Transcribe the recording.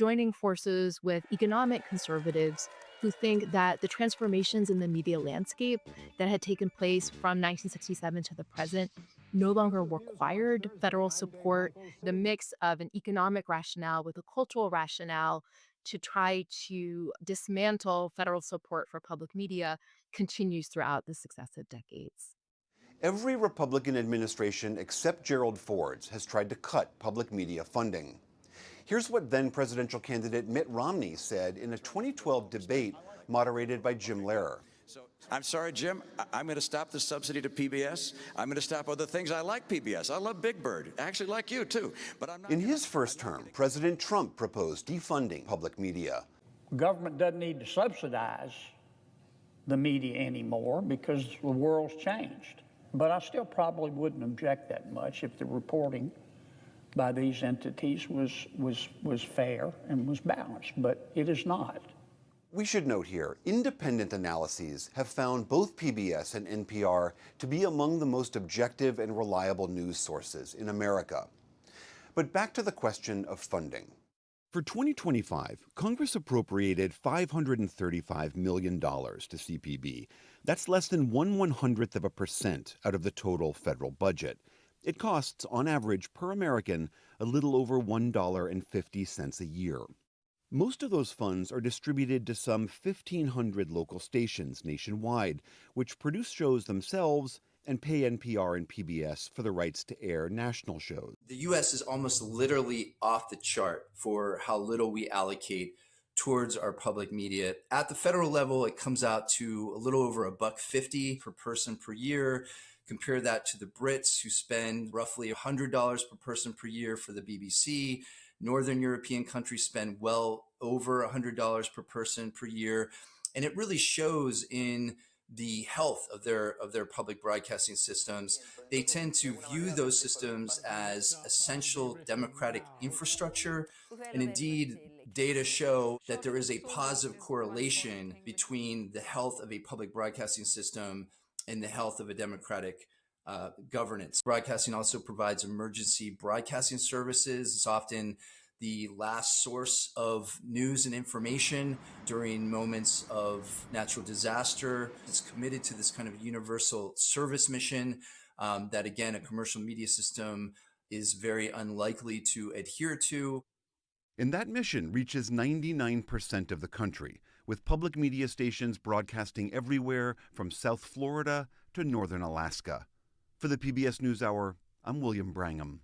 joining forces with economic conservatives who think that the transformations in the media landscape that had taken place from 1967 to the present no longer required federal support. The mix of an economic rationale with a cultural rationale to try to dismantle federal support for public media continues throughout the successive decades. Every Republican administration except Gerald Ford's has tried to cut public media funding. Here's what then presidential candidate Mitt Romney said in a 2012 debate moderated by Jim Lehrer. I'm sorry, Jim, I'm going to stop the subsidy to PBS. I'm going to stop other things. I like PBS. I love Big Bird. I actually like you, too. But I'm not. In his first term, President Trump proposed defunding public media. Government doesn't need to subsidize the media anymore because the world's changed. But I still probably wouldn't object that much if the reporting by these entities was fair and was balanced, but it is not. We should note here, independent analyses have found both PBS and NPR to be among the most objective and reliable news sources in America. But back to the question of funding. For 2025, Congress appropriated $535 million to CPB. That's less than 1/100% out of the total federal budget. It costs, on average, per American, a little over $1.50 a year. Most of those funds are distributed to some 1,500 local stations nationwide, which produce shows themselves and pay NPR and PBS for the rights to air national shows. The U.S. is almost literally off the chart for how little we allocate towards our public media. At the federal level, it comes out to a little over $1.50 per person per year. Compare that to the Brits, who spend roughly $100 per person per year for the BBC. Northern European countries spend well over $100 per person per year. And it really shows in the health of their public broadcasting systems. They tend to view those systems as essential democratic infrastructure. And indeed, data show that there is a positive correlation between the health of a public broadcasting system and the health of a democratic governance. Broadcasting also provides emergency broadcasting services. It's often the last source of news and information during moments of natural disaster. It's committed to this kind of universal service mission that, again, a commercial media system is very unlikely to adhere to. And that mission reaches 99% of the country, with public media stations broadcasting everywhere from South Florida to northern Alaska. For the PBS NewsHour, I'm William Brangham.